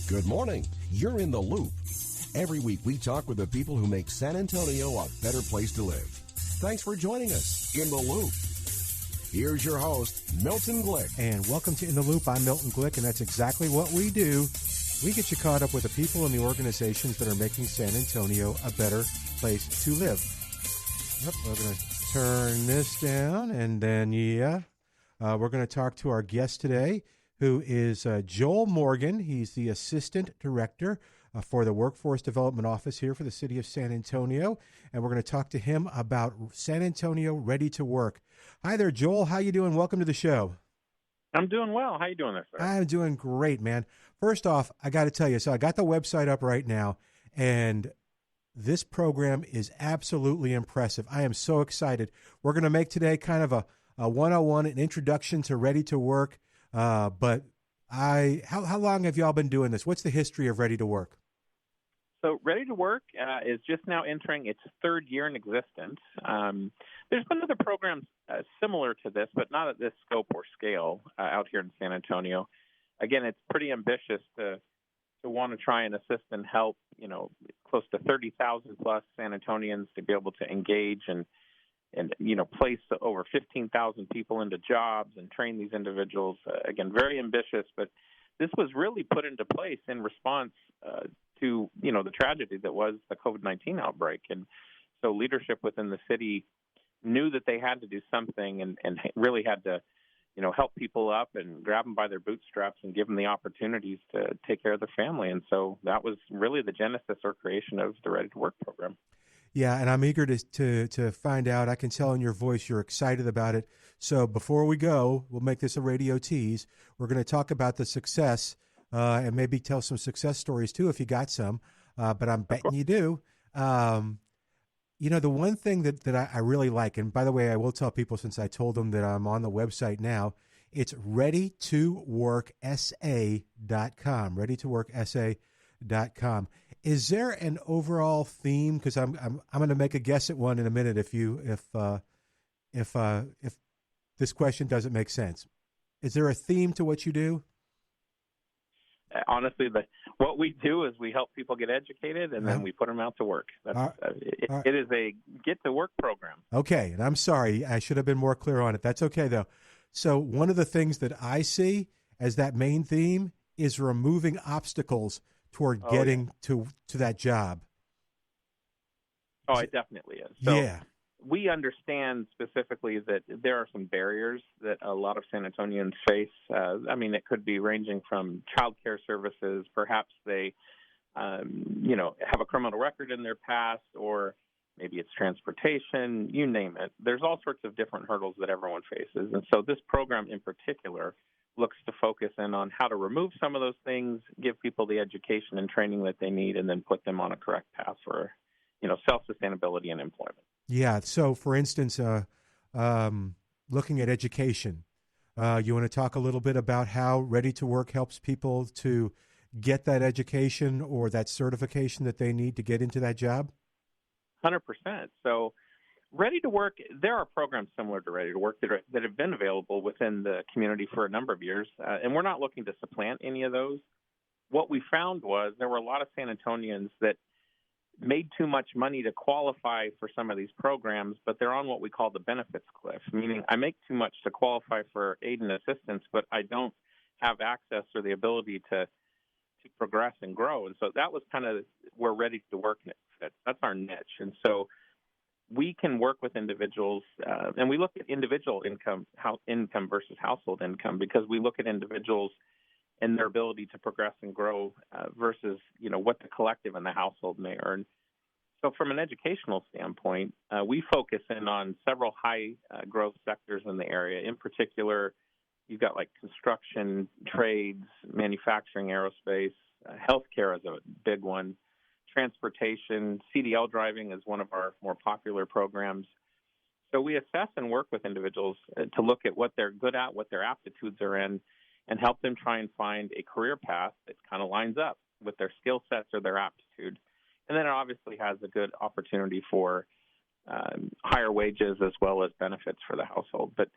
Good morning. You're in the loop. Every week we talk with the people who make San Antonio a better place to live. Thanks for joining us in the loop. Here's your host, Milton Glick. And welcome to In the Loop. I'm Milton Glick, and that's exactly what we do. We get you caught up with the people and the organizations that are making San Antonio a better place to live. Yep, we're going to turn this down, and then, we're going to talk to our guest today, who is Joel Morgan. He's the Assistant Director for the Workforce Development Office here for the City of San Antonio, and we're going to talk to him about San Antonio Ready to Work. Hi there, Joel. How you doing? Welcome to the show. I'm doing well. How you doing there, sir? I'm doing great, man. First off, I got to tell you, so I got the website up right now, and this program is absolutely impressive. I am so excited. We're going to make today kind of a 101, an introduction to Ready to Work. But how long have y'all been doing this? What's the history of Ready to Work? So Ready to Work is just now entering its third year in existence. There's been other programs similar to this, but not at this scope or scale out here in San Antonio. Again, it's pretty ambitious to want to try and assist and help, close to 30,000 plus San Antonians to be able to engage and place over 15,000 people into jobs and train these individuals. Again, very ambitious, but this was really put into place in response to, the tragedy that was the COVID-19 outbreak. And so leadership within the city knew that they had to do something and really had to, help people up and grab them by their bootstraps and give them the opportunities to take care of their family. And so that was really the genesis or creation of the Ready to Work program. Yeah, and I'm eager to find out. I can tell in your voice you're excited about it. So before we go, we'll make this a radio tease. We're going to talk about the success and maybe tell some success stories too if you got some, but I'm betting you do. The one thing that I really like, and by the way, I will tell people since I told them that I'm on the website now, it's readytoworksa.com, readytoworksa.com. Is there an overall theme? Because I'm going to make a guess at one in a minute if this question doesn't make sense. Is there a theme to what you do? Honestly, what we do is we help people get educated, and then we put them out to work. It is a get-to-work program. Okay, and I'm sorry. I should have been more clear on it. That's okay, though. So one of the things that I see as that main theme is removing obstacles toward getting to that job. Oh, it definitely is. So yeah. We understand specifically that there are some barriers that a lot of San Antonians face. It could be ranging from child care services. Perhaps they, have a criminal record in their past, or maybe it's transportation, you name it. There's all sorts of different hurdles that everyone faces. And so this program in particular looks to focus in on how to remove some of those things, give people the education and training that they need, and then put them on a correct path for, self-sustainability and employment. Yeah. So, for instance, looking at education, you want to talk a little bit about how Ready to Work helps people to get that education or that certification that they need to get into that job? 100%. So Ready to Work, there are programs similar to Ready to Work that have been available within the community for a number of years, and we're not looking to supplant any of those. What we found was there were a lot of San Antonians that made too much money to qualify for some of these programs, but they're on what we call the benefits cliff, meaning I make too much to qualify for aid and assistance, but I don't have access or the ability to progress and grow. And so that was kind of where Ready to Work fits. That's our niche. And so we can work with individuals, and we look at individual income versus household income, because we look at individuals and their ability to progress and grow versus, what the collective and the household may earn. So from an educational standpoint, we focus in on several high growth sectors in the area. In particular, you've got like construction, trades, manufacturing, aerospace, healthcare is a big one, transportation, CDL driving is one of our more popular programs. So we assess and work with individuals to look at what they're good at, what their aptitudes are in, and help them try and find a career path that kind of lines up with their skill sets or their aptitude. And then it obviously has a good opportunity for higher wages as well as benefits for the household. But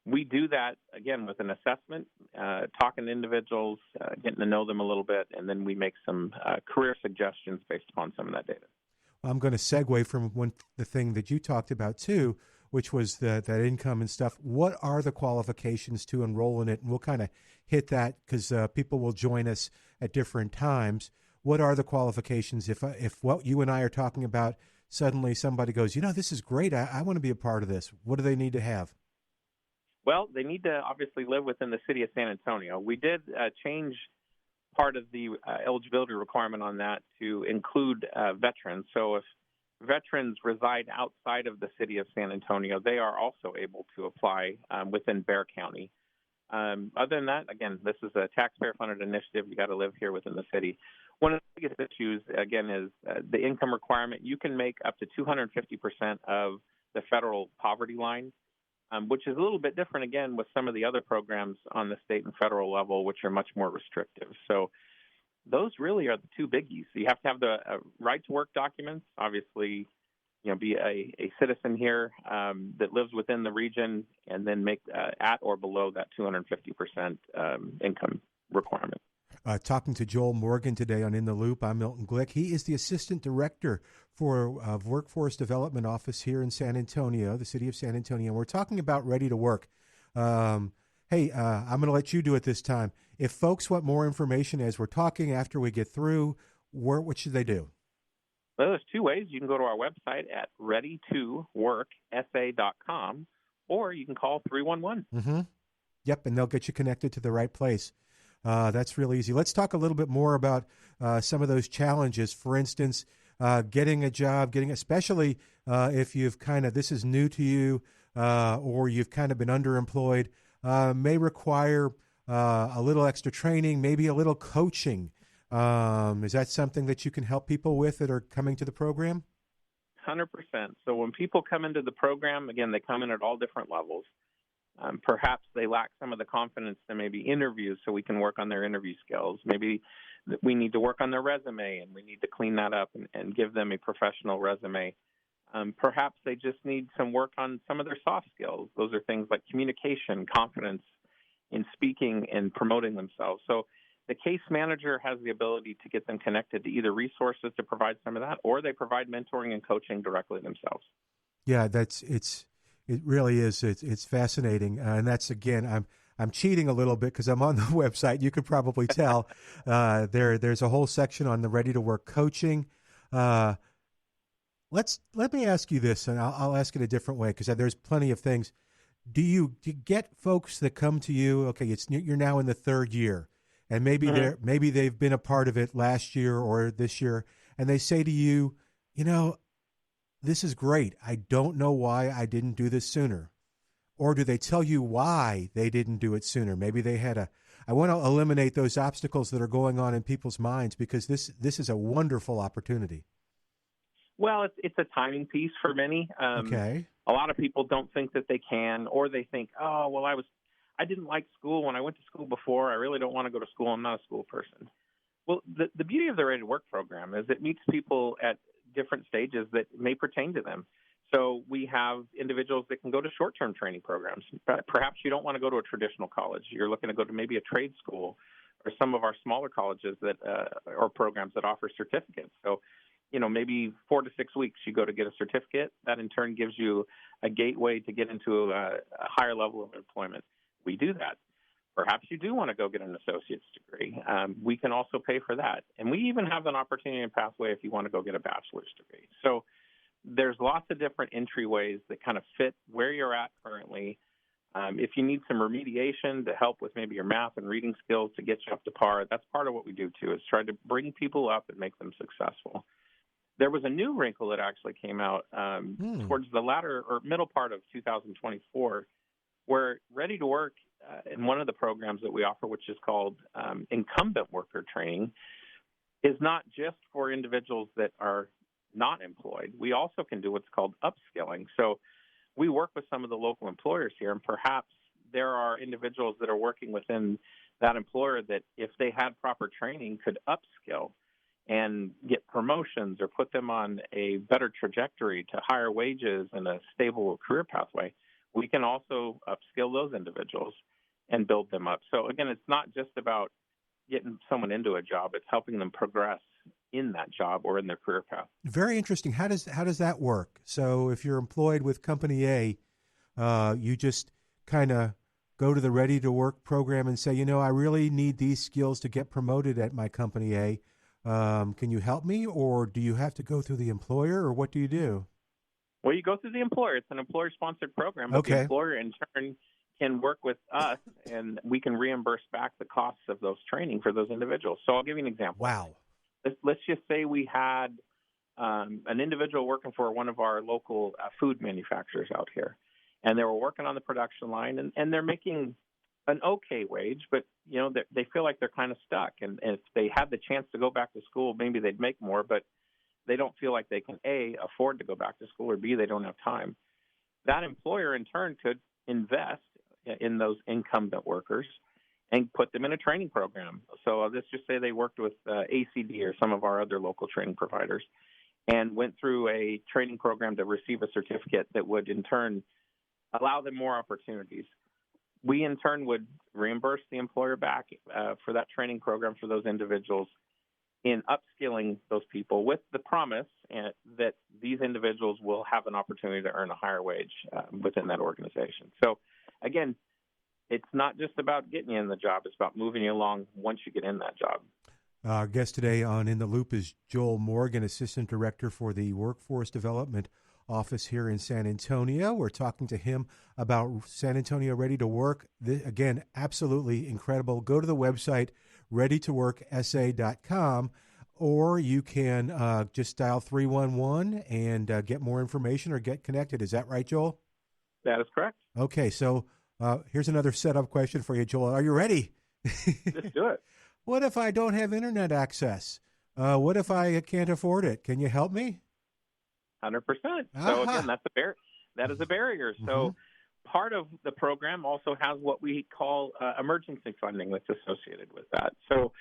We do that, again, with an assessment, talking to individuals, getting to know them a little bit, and then we make some career suggestions based upon some of that data. I'm going to segue from the thing that you talked about, too, which was that income and stuff. What are the qualifications to enroll in it? And we'll kind of hit that because people will join us at different times. What are the qualifications if what you and I are talking about, suddenly somebody goes, this is great, I want to be a part of this. What do they need to have? Well, they need to obviously live within the city of San Antonio. We did change part of the eligibility requirement on that to include veterans. So if veterans reside outside of the city of San Antonio, they are also able to apply within Bexar County. Other than that, again, this is a taxpayer-funded initiative. You got to live here within the city. One of the biggest issues, again, is the income requirement. You can make up to 250% of the federal poverty line, which is a little bit different, again, with some of the other programs on the state and federal level, which are much more restrictive. So those really are the two biggies. So you have to have the right-to-work documents, obviously, be a citizen here that lives within the region, and then make at or below that 250% income requirement. Talking to Joel Morgan today on In the Loop, I'm Milton Glick. He is the Assistant Director for Workforce Development Office here in San Antonio, the city of San Antonio. We're talking about Ready to Work. I'm going to let you do it this time. If folks want more information as we're talking after we get through, what should they do? Well, there's two ways. You can go to our website at readytoworksa.com, or you can call 311. Mm-hmm. Yep, and they'll get you connected to the right place. That's real easy. Let's talk a little bit more about some of those challenges. For instance, getting a job, especially if you've this is new to you or you've kind of been underemployed, may require a little extra training, maybe a little coaching. Is that something that you can help people with that are coming to the program? 100%. So when people come into the program, again, they come in at all different levels. Perhaps they lack some of the confidence to maybe interview, so we can work on their interview skills. Maybe we need to work on their resume, and we need to clean that up and give them a professional resume. Perhaps they just need some work on some of their soft skills. Those are things like communication, confidence in speaking and promoting themselves. So the case manager has the ability to get them connected to either resources to provide some of that, or they provide mentoring and coaching directly themselves. Yeah, it really is. It's fascinating, and that's, again, I'm cheating a little bit because I'm on the website. You could probably tell there's a whole section on the Ready to Work coaching. Let me ask you this, and I'll ask it a different way because there's plenty of things. Do you get folks that come to you? Okay, you're now in the third year, and maybe maybe they've been a part of it last year or this year, and they say to you, this is great. I don't know why I didn't do this sooner. Or do they tell you why they didn't do it sooner? Maybe they had I want to eliminate those obstacles that are going on in people's minds because this is a wonderful opportunity. Well, it's a timing piece for many. Okay. A lot of people don't think that they can, or they think, oh, well, I didn't like school when I went to school before. I really don't want to go to school. I'm not a school person. Well, the beauty of the Ready to Work program is it meets people at different stages that may pertain to them. So we have individuals that can go to short-term training programs. Perhaps you don't want to go to a traditional college. You're looking to go to maybe a trade school or some of our smaller colleges that or programs that offer certificates. So, maybe 4 to 6 weeks you go to get a certificate. That in turn gives you a gateway to get into a higher level of employment. We do that. Perhaps you do want to go get an associate's degree. We can also pay for that. And we even have an opportunity and pathway if you want to go get a bachelor's degree. So there's lots of different entryways that kind of fit where you're at currently. If you need some remediation to help with maybe your math and reading skills to get you up to par, that's part of what we do too, is try to bring people up and make them successful. There was a new wrinkle that actually came out towards the latter or middle part of 2024, where Ready to Work in one of the programs that we offer, which is called incumbent worker training, is not just for individuals that are not employed. We also can do what's called upskilling. So we work with some of the local employers here, and perhaps there are individuals that are working within that employer that, if they had proper training, could upskill and get promotions or put them on a better trajectory to higher wages and a stable career pathway. we can also upskill those individuals and build them up. So again, it's not just about getting someone into a job; it's helping them progress in that job or in their career path. Very interesting. How does that work? So if you're employed with Company A, you just kind of go to the Ready to Work program and say, I really need these skills to get promoted at my Company A. Can you help me, or do you have to go through the employer, or what do you do? Well, you go through the employer. It's an employer-sponsored program, but the employer in turn can work with us, and we can reimburse back the costs of those training for those individuals. So I'll give you an example. Wow. Let's just say we had an individual working for one of our local food manufacturers out here, and they were working on the production line, and they're making an okay wage, but they feel like they're kind of stuck. And if they had the chance to go back to school, maybe they'd make more, but they don't feel like they can A, afford to go back to school, or B, they don't have time. That employer in turn could invest in those incumbent workers and put them in a training program. So let's just say they worked with ACD or some of our other local training providers and went through a training program to receive a certificate that would in turn allow them more opportunities. We in turn would reimburse the employer back for that training program for those individuals in upskilling those people with the promise that these individuals will have an opportunity to earn a higher wage within that organization. So again, it's not just about getting you in the job. It's about moving you along once you get in that job. Our guest today on In the Loop is Joel Morgan, Assistant Director for the Workforce Development Office here in San Antonio. We're talking to him about San Antonio Ready to Work. Again, absolutely incredible. Go to the website, readytoworksa.com, or you can just dial 311 and get more information or get connected. Is that right, Joel? That is correct. Okay, so here's another setup question for you, Joel. Are you ready? Let's do it. What if I don't have internet access? What if I can't afford it? Can you help me? 100%. So again, that is a barrier. So part of the program also has what we call emergency funding that's associated with that. So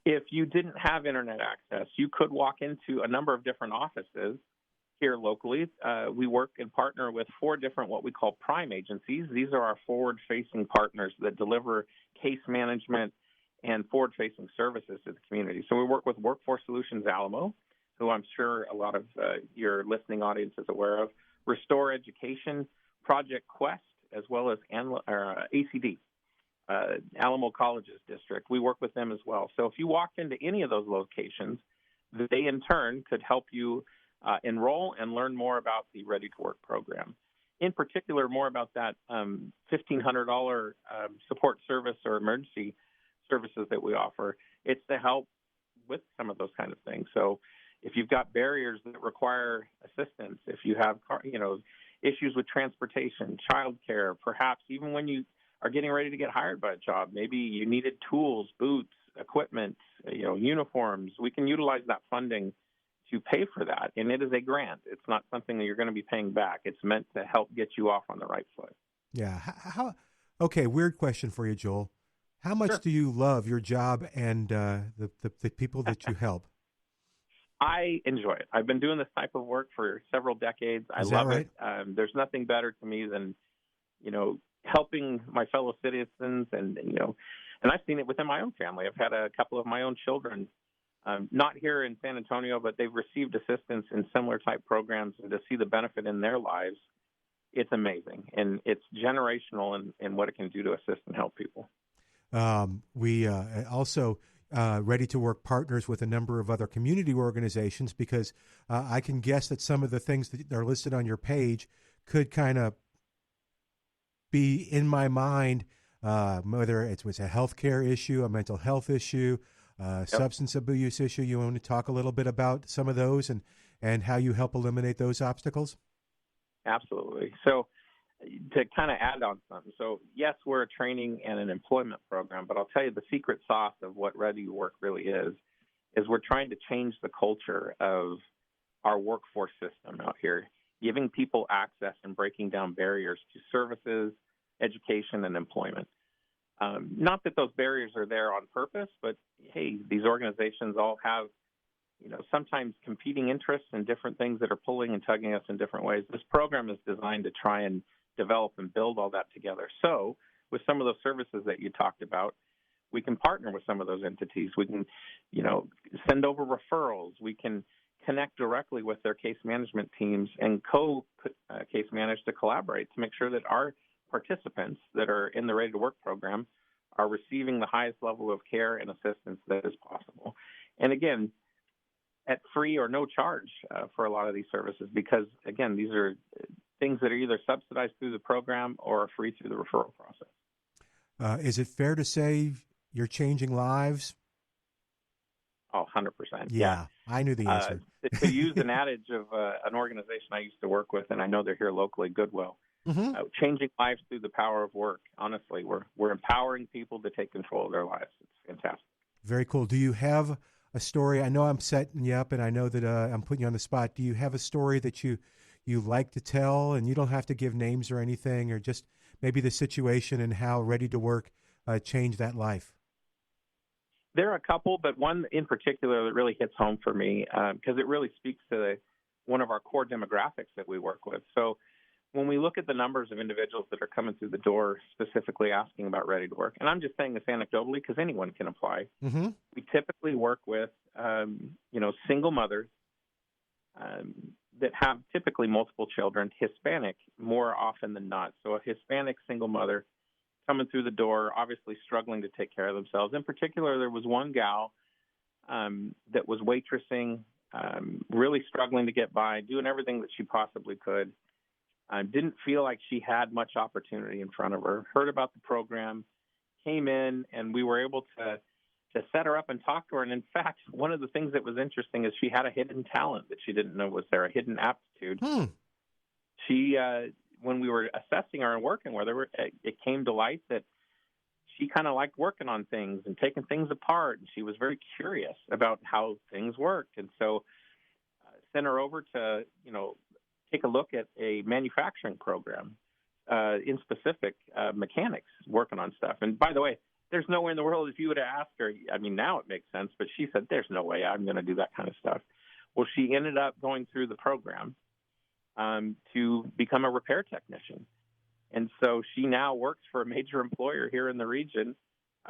if you didn't have internet access, you could walk into a number of different offices here locally. We work and partner with 4 different what we call prime agencies. These are our forward-facing partners that deliver case management and forward-facing services to the community. So we work with Workforce Solutions Alamo, who I'm sure a lot of your listening audience is aware of, Restore Education, Project Quest, as well as ACD, Alamo Colleges District. We work with them as well. So if you walked into any of those locations, they in turn could help you enroll and learn more about the Ready to Work program. In particular, more about that $1,500 support service or emergency services that we offer. It's to help with some of those kind of things. So if you've got barriers that require assistance, if you have issues with transportation, childcare, perhaps even when you are getting ready to get hired by a job, maybe you needed tools, boots, equipment, uniforms, we can utilize that funding to pay for that. And it is a grant. It's not something that you're going to be paying back. It's meant to help get you off on the right foot. Yeah. Okay, weird question for you, Joel. How much do you love your job and the people that you help? I enjoy it. I've been doing this type of work for several decades. I love it. There's nothing better to me than, helping my fellow citizens and I've seen it within my own family. I've had a couple of my own children, not here in San Antonio, but they've received assistance in similar type programs, and to see the benefit in their lives, it's amazing. And it's generational in what it can do to assist and help people. We also Ready to Work partners with a number of other community organizations because I can guess that some of the things that are listed on your page could kind of be in my mind, whether it was a healthcare issue, a mental health issue, substance abuse issue. You want to talk a little bit about some of those and how you help eliminate those obstacles? Absolutely. So to kind of add on something. So yes, we're a training and an employment program, but I'll tell you the secret sauce of what Ready to Work really is we're trying to change the culture of our workforce system out here, giving people access and breaking down barriers to services, education, and employment. Not that those barriers are there on purpose, but hey, these organizations all have, sometimes competing interests and different things that are pulling and tugging us in different ways. This program is designed to try and develop and build all that together. So with some of those services that you talked about, we can partner with some of those entities. We can, send over referrals. We can connect directly with their case management teams and case manage to collaborate to make sure that our participants that are in the Ready to Work program are receiving the highest level of care and assistance that is possible. And again, at free or no charge for a lot of these services, because again, these are things that are either subsidized through the program or are free through the referral process. Is it fair to say you're changing lives? Oh, 100%. Yeah, I knew the answer. To use an adage of an organization I used to work with, and I know they're here locally, Goodwill, changing lives through the power of work. Honestly, we're empowering people to take control of their lives. It's fantastic. Very cool. Do you have a story? I know I'm setting you up, and I know that I'm putting you on the spot. Do you have a story that you like to tell, and you don't have to give names or anything, or just maybe the situation and how Ready to Work changed that life? There are a couple, but one in particular that really hits home for me because it really speaks to one of our core demographics that we work with. So when we look at the numbers of individuals that are coming through the door specifically asking about Ready to Work, and I'm just saying this anecdotally because anyone can apply, we typically work with, single mothers that have typically multiple children, Hispanic more often than not. So a Hispanic single mother coming through the door, obviously struggling to take care of themselves. In particular, there was one gal that was waitressing, really struggling to get by, doing everything that she possibly could. Didn't feel like she had much opportunity in front of her. Heard about the program, came in, and we were able to set her up and talk to her. And in fact, one of the things that was interesting is she had a hidden talent that she didn't know was there, a hidden aptitude. She when we were assessing her and working with her, it came to light that she kind of liked working on things and taking things apart. And she was very curious about how things worked. And so sent her over to, take a look at a manufacturing program, in specific mechanics working on stuff. And by the way, there's no way in the world if you would have asked her, I mean, now it makes sense, but she said, there's no way I'm going to do that kind of stuff. Well, she ended up going through the program to become a repair technician. And so she now works for a major employer here in the region,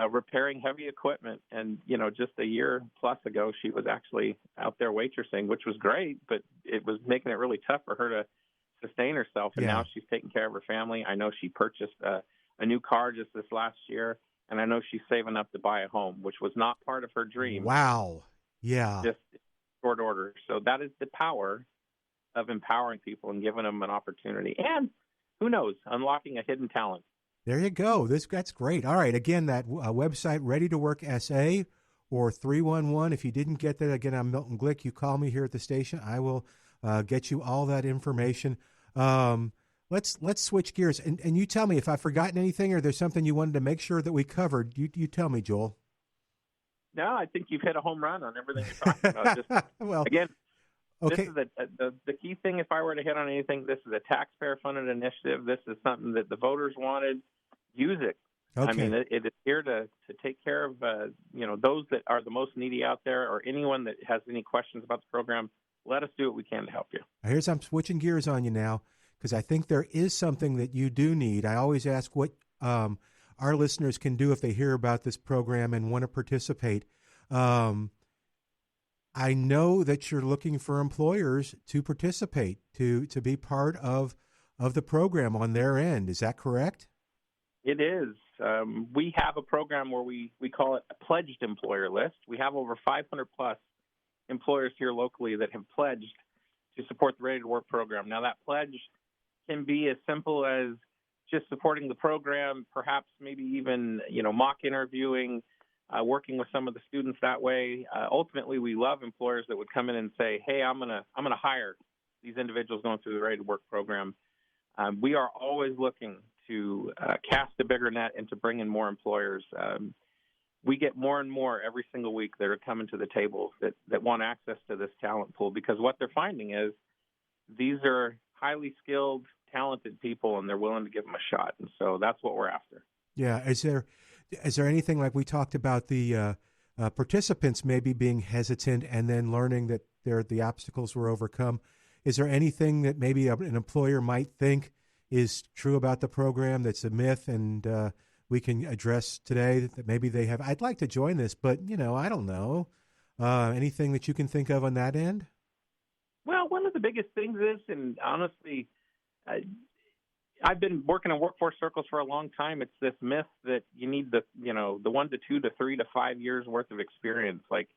repairing heavy equipment. And, just a year plus ago, she was actually out there waitressing, which was great, but it was making it really tough for her to sustain herself. And now she's taking care of her family. I know she purchased a new car just this last year, and I know she's saving up to buy a home, which was not part of her dream. Wow. Yeah. Just short order. So that is the power of empowering people and giving them an opportunity. And who knows, unlocking a hidden talent. There you go. That's great. All right. Again, that website, Ready to Work SA, or 311. If you didn't get that, again, I'm Milton Glick. You call me here at the station. I will get you all that information. Let's switch gears. And you tell me if I've forgotten anything or there's something you wanted to make sure that we covered. You tell me, Joel. No, I think you've hit a home run on everything you're talking about. Just, well, again, okay. This is the key thing. If I were to hit on anything, this is a taxpayer-funded initiative. This is something that the voters wanted. Use it. Okay. I mean, it is here to take care of those that are the most needy out there, or anyone that has any questions about the program. Let us do what we can to help you. I'm switching gears on you now because I think there is something that you do need. I always ask what our listeners can do if they hear about this program and want to participate. I know that you're looking for employers to participate, to be part of the program on their end. Is that correct? It is. We have a program where we call it a pledged employer list. We have over 500 plus employers here locally that have pledged to support the Ready to Work program. Now, that pledge can be as simple as just supporting the program, perhaps maybe even, mock interviewing, working with some of the students that way. Ultimately, we love employers that would come in and say, hey, I'm gonna hire these individuals going through the Ready to Work program. We are always looking to cast a bigger net and to bring in more employers. We get more and more every single week that are coming to the table that want access to this talent pool, because what they're finding is these are highly skilled, talented people, and they're willing to give them a shot. And so that's what we're after. Yeah. Is there anything, like we talked about the participants maybe being hesitant and then learning that the obstacles were overcome? Is there anything that maybe an employer might think, is true about the program that's a myth and we can address today that maybe they have? I'd like to join this, but, I don't know. Anything that you can think of on that end? Well, one of the biggest things is, and honestly, I've been working in workforce circles for a long time. It's this myth that you need the 1 to 2 to 3 to 5 years worth of experience. Like,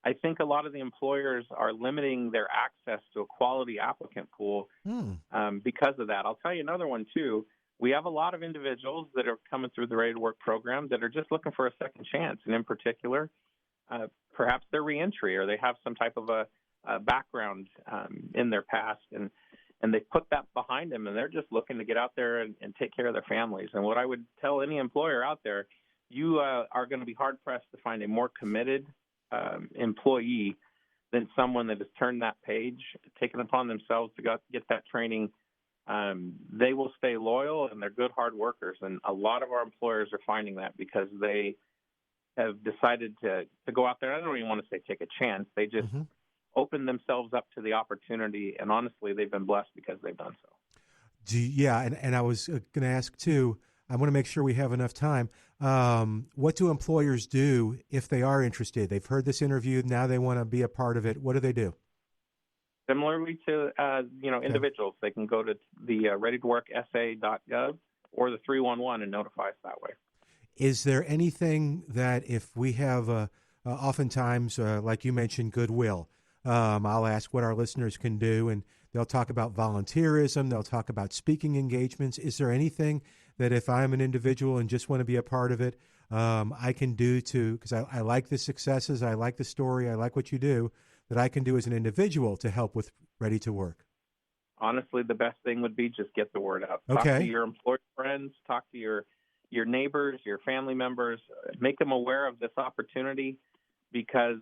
I think a lot of the employers are limiting their access to a quality applicant pool because of that. I'll tell you another one, too. We have a lot of individuals that are coming through the Ready to Work program that are just looking for a second chance. And in particular, perhaps they're reentry or they have some type of a background in their past. And they put that behind them, and they're just looking to get out there and take care of their families. And what I would tell any employer out there, you are going to be hard-pressed to find a more committed employee than someone that has turned that page, taken upon themselves to get that training. They will stay loyal, and they're good, hard workers. And a lot of our employers are finding that because they have decided to go out there. I don't even want to say take a chance. They just open themselves up to the opportunity, and honestly, they've been blessed because they've done so. And I was going to ask, too, I want to make sure we have enough time. What do employers do if they are interested? They've heard this interview, now they want to be a part of it. What do they do? Similarly to individuals, they can go to the readytoworksa.gov or the 311 and notify us that way. Is there anything that if we have oftentimes, like you mentioned, goodwill, I'll ask what our listeners can do, and they'll talk about volunteerism. They'll talk about speaking engagements. Is there anything that if I'm an individual and just want to be a part of it, I can do because I like the successes, I like the story, I like what you do, that I can do as an individual to help with Ready to Work? Honestly, the best thing would be just get the word out. Okay. Talk to your employer friends, talk to your neighbors, your family members, make them aware of this opportunity, because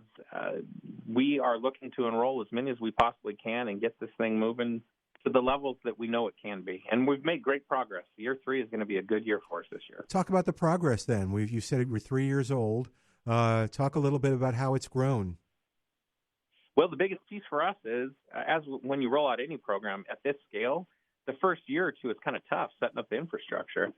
we are looking to enroll as many as we possibly can and get this thing moving to the levels that we know it can be. And we've made great progress. Year 3 is going to be a good year for us this year. Talk about the progress then. You said we're 3 years old. Talk a little bit about how it's grown. Well, the biggest piece for us is, when you roll out any program at this scale, the first year or two is kind of tough setting up the infrastructure.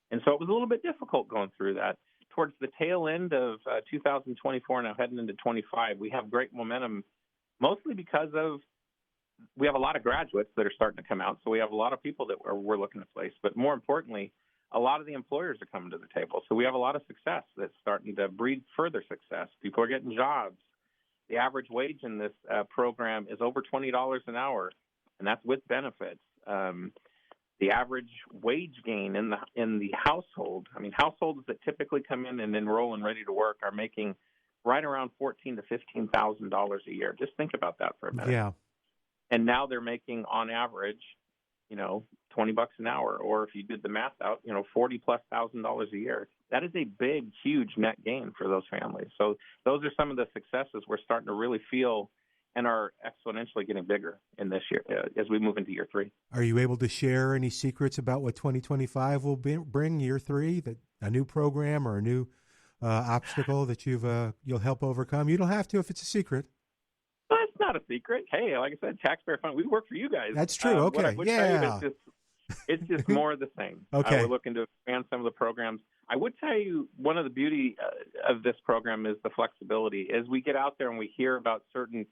And so it was a little bit difficult going through that. Towards the tail end of 2024, now heading into 25, we have great momentum, mostly because we have a lot of graduates that are starting to come out. So we have a lot of people that we're looking to place. But more importantly, a lot of the employers are coming to the table. So we have a lot of success that's starting to breed further success. People are getting jobs. The average wage in this program is over $20 an hour, and that's with benefits. The average wage gain in the household, households that typically come in and enroll in Ready to Work are making right around $14,000 to $15,000 a year. Just think about that for a minute. Yeah. And now they're making on average, $20 an hour, or if you did the math out, $40,000+ a year. That is a big, huge net gain for those families. So those are some of the successes we're starting to really feel and are exponentially getting bigger in this year as we move into year 3. Are you able to share any secrets about what 2025 will bring, year 3, that a new program or a new obstacle that you'll help overcome? You don't have to if it's a secret. Well, it's not a secret. Hey, like I said, taxpayer fund, we work for you guys. That's true. Okay. What I would tell you is it's just more of the same. Okay. We're looking to expand some of the programs. I would tell you one of the beauty of this program is the flexibility. As we get out there and we hear about certain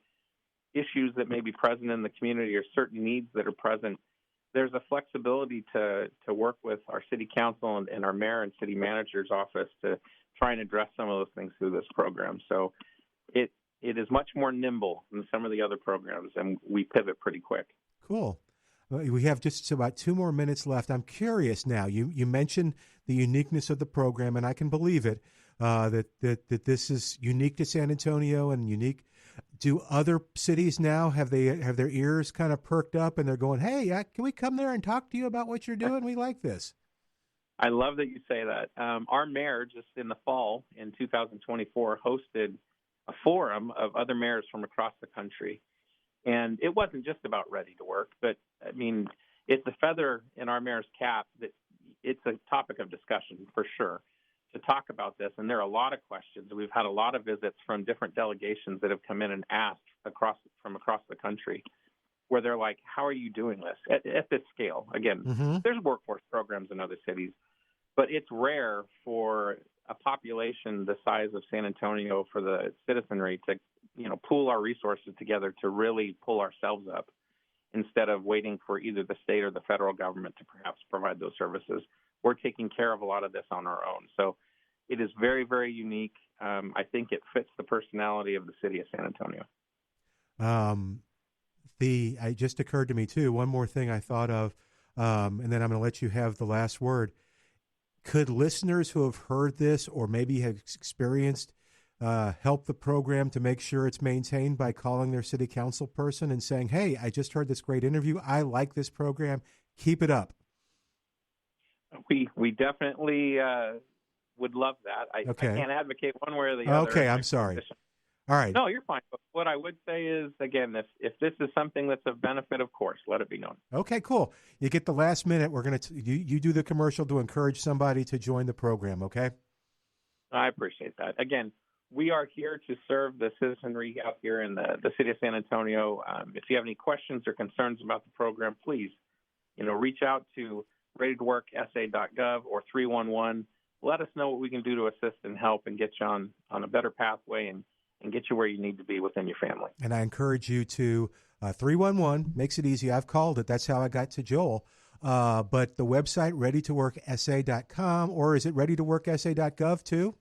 issues that may be present in the community or certain needs that are present, there's a flexibility to work with our city council and our mayor and city manager's office to try and address some of those things through this program. So it is much more nimble than some of the other programs, and we pivot pretty quick. Cool. We have just about 2 more minutes left. I'm curious now. You mentioned the uniqueness of the program, and I can believe it, that this is unique to San Antonio and unique. Do other cities now have their ears kind of perked up and they're going, hey, can we come there and talk to you about what you're doing? We like this. I love that you say that. Our mayor just in the fall in 2024 hosted a forum of other mayors from across the country. And it wasn't just about Ready to Work, but it's a feather in our mayor's cap that it's a topic of discussion for sure to talk about this. And there are a lot of questions. We've had a lot of visits from different delegations that have come in and asked from across the country. where they're like, how are you doing this at this scale? Again, there's workforce programs in other cities, but it's rare for a population the size of San Antonio, for the citizenry to, pool our resources together to really pull ourselves up instead of waiting for either the state or the federal government to perhaps provide those services. We're taking care of a lot of this on our own. So it is very, very unique. I think it fits the personality of the city of San Antonio. It just occurred to me, too, one more thing I thought of, and then I'm going to let you have the last word. Could listeners who have heard this or maybe have experienced help the program to make sure it's maintained by calling their city council person and saying, hey, I just heard this great interview. I like this program. Keep it up. We definitely would love that. I can't advocate one way or the other. Okay, I'm sorry. All right. No, you're fine. But what I would say is, again, if this is something that's of benefit, of course, let it be known. Okay, cool. You get the last minute. We're going to you do the commercial to encourage somebody to join the program, okay? I appreciate that. Again, we are here to serve the citizenry out here in the city of San Antonio. If you have any questions or concerns about the program, please, reach out to readytoworksa.gov or 311. Let us know what we can do to assist and help and get you on a better pathway and get you where you need to be within your family. And I encourage you to 311, makes it easy. I've called it. That's how I got to Joel. But the website, readytoworksa.com, or is it readytoworksa.gov too?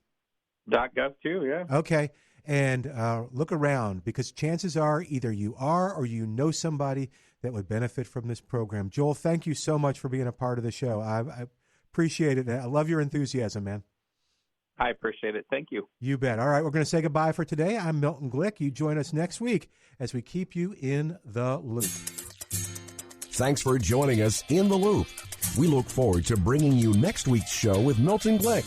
.gov too, yeah. Okay. And look around, because chances are either you are or you know somebody that would benefit from this program. Joel, thank you so much for being a part of the show. I appreciate it. I love your enthusiasm, man. I appreciate it. Thank you. You bet. All right, we're going to say goodbye for today. I'm Milton Glick. You join us next week as we keep you in the loop. Thanks for joining us in the loop. We look forward to bringing you next week's show with Milton Glick.